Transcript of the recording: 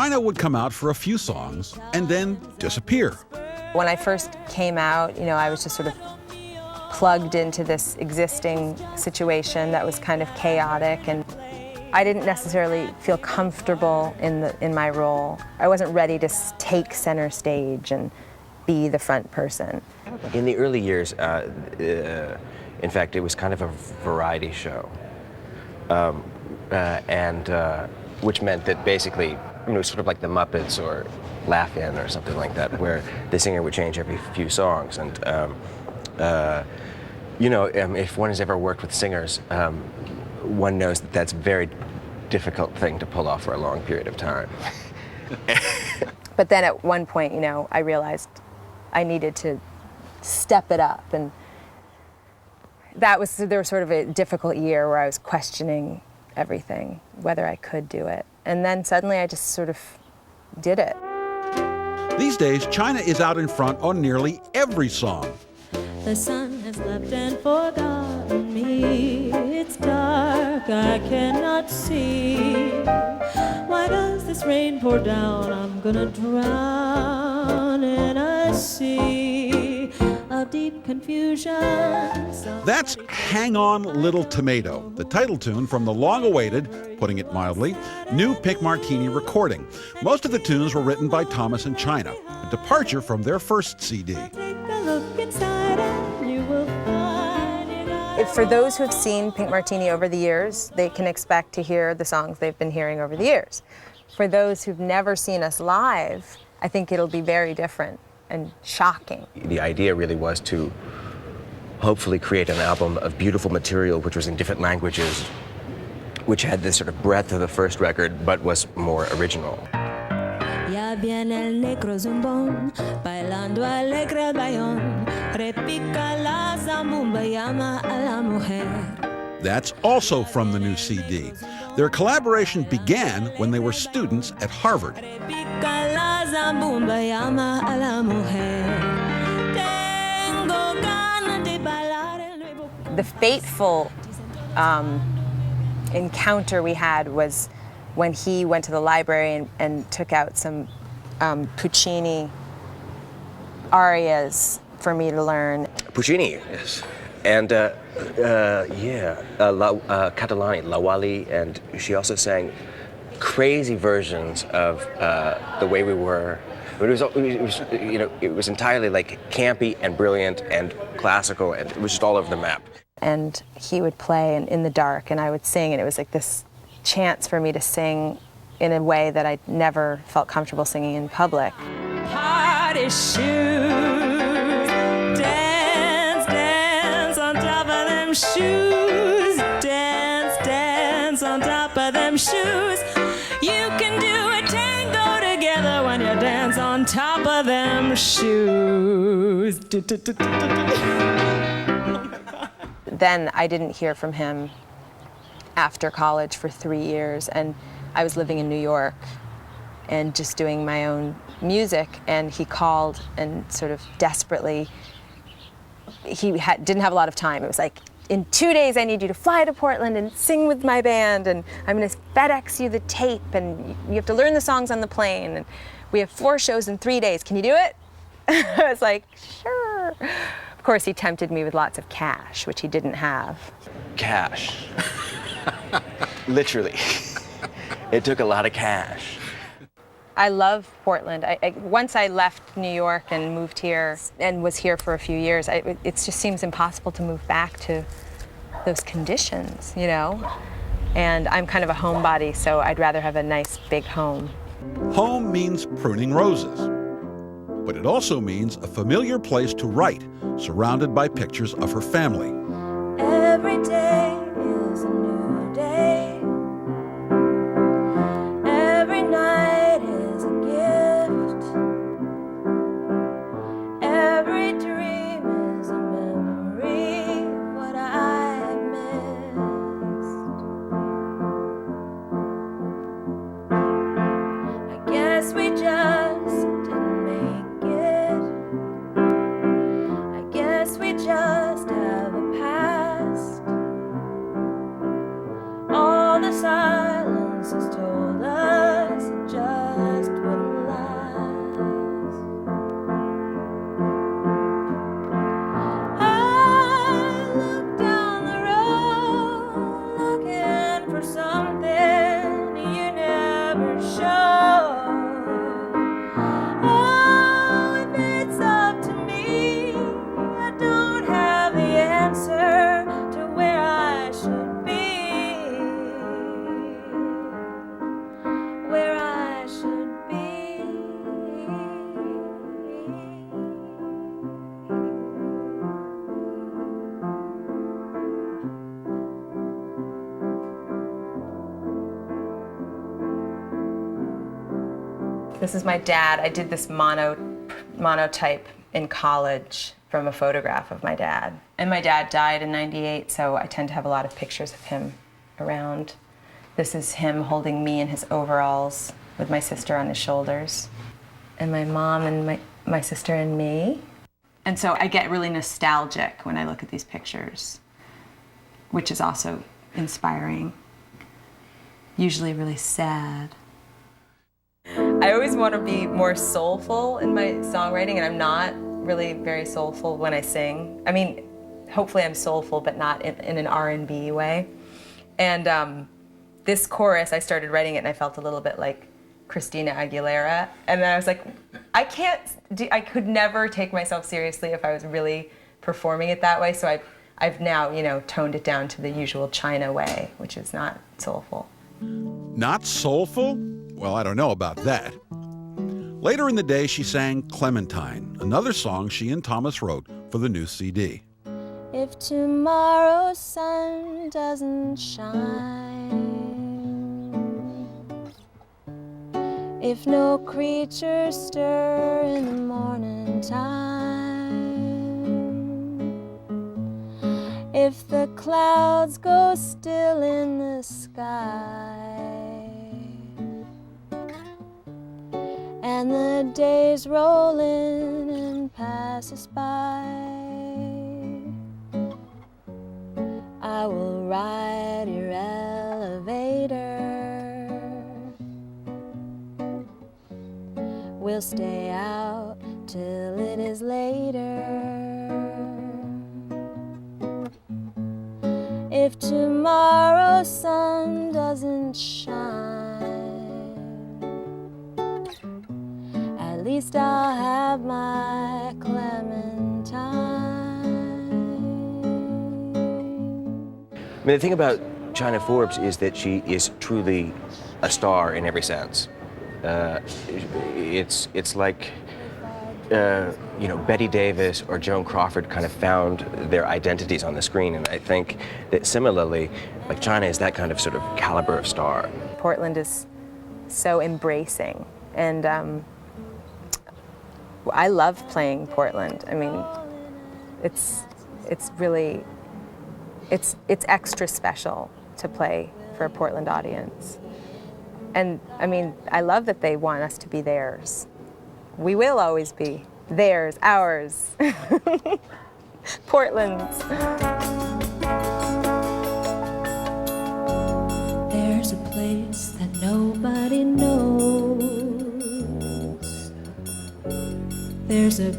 China would come out for a few songs and then disappear. When I first came out, I was just sort of plugged into this existing situation that was kind of chaotic, and I didn't necessarily feel comfortable in my role. I wasn't ready to take center stage and be the front person. In the early years, in fact, it was kind of a variety show, which meant that basically, it was sort of like the Muppets or Laugh-In or something like that, where the singer would change every few songs. And if one has ever worked with singers, one knows that that's a very difficult thing to pull off for a long period of time. But then at one point, I realized I needed to step it up, and there was sort of a difficult year where I was questioning everything, whether I could do it. And then suddenly I just sort of did it. These days, China is out in front on nearly every song. The sun has left and forgotten me. It's dark, I cannot see. Why does this rain pour down? I'm gonna drown in a sea of deep confusion. That's Hang On Little Tomato, the title tune from the long-awaited, putting it mildly, new Pink Martini recording. Most of the tunes were written by Thomas and China, a departure from their first CD. For those who have seen Pink Martini over the years, they can expect to hear the songs they've been hearing over the years. For those who've never seen us live, I think it'll be very different and shocking. The idea really was to hopefully create an album of beautiful material which was in different languages, which had this sort of breadth of the first record, but was more original. Ya viene el negro zumbón, bailando alegre el bayón, repica la zambumba, llama a la mujer. That's also from the new CD. Their collaboration began when they were students at Harvard. Repica la zambumba, llama a la mujer. Tengo ganas de bailar el nuevo. The fateful encounter we had was when he went to the library and took out some Puccini arias for me to learn. Puccini, yes. And Catalani, La Wally, and she also sang crazy versions of The Way We Were. It was entirely like campy and brilliant and classical, and it was just all over the map. And he would play in the dark, and I would sing, and it was like this chance for me to sing in a way that I'd never felt comfortable singing in public. Party shoes, dance, dance on top of them shoes, dance, dance on top of them shoes. You can do a tango together when you dance on top of them shoes. Then I didn't hear from him after college for 3 years, and I was living in New York and just doing my own music, and he called and sort of desperately, didn't have a lot of time. It was like, in 2 days I need you to fly to Portland and sing with my band, and I'm gonna FedEx you the tape, and you have to learn the songs on the plane, and we have 4 shows in 3 days, can you do it? I was like, sure. Of course, he tempted me with lots of cash, which he didn't have. Cash. Literally. It took a lot of cash. I love Portland. Once I left New York and moved here and was here for a few years, it just seems impossible to move back to those conditions, And I'm kind of a homebody, so I'd rather have a nice big home. Home means pruning roses. But it also means a familiar place to write, surrounded by pictures of her family. Every day is a new day. Every night is a gift. Every dream is a memory of what I missed. I guess we just didn't make it. I guess we just have a past. This is my dad. I did this monotype in college from a photograph of my dad. And my dad died in '98, so I tend to have a lot of pictures of him around. This is him holding me in his overalls with my sister on his shoulders. And my mom and my sister and me. And so I get really nostalgic when I look at these pictures, which is also inspiring. Usually really sad. I always want to be more soulful in my songwriting, and I'm not really very soulful when I sing. I mean, hopefully I'm soulful, but not in an R&B way. And this chorus, I started writing it and I felt a little bit like Christina Aguilera. And then I was like, I could never take myself seriously if I was really performing it that way. So I've now, toned it down to the usual China way, which is not soulful. Not soulful? Well, I don't know about that. Later in the day, she sang Clementine, another song she and Thomas wrote for the new CD. If tomorrow's sun doesn't shine, if no creatures stir in the morning time, if the clouds go still in the sky, and the days roll in and pass us by, I will ride your elevator. We'll stay out till it is later. If tomorrow's sun doesn't shine, at least I'll have my Clementine. I mean, the thing about China Forbes is that she is truly a star in every sense. It's like, Betty Davis or Joan Crawford kind of found their identities on the screen, and I think that similarly, like China is that kind of sort of caliber of star. Portland is so embracing, and I love playing Portland. I mean, it's really, it's extra special to play for a Portland audience. And I mean, I love that they want us to be theirs. We will always be theirs, ours, Portland's. There's a place that nobody knows. There's a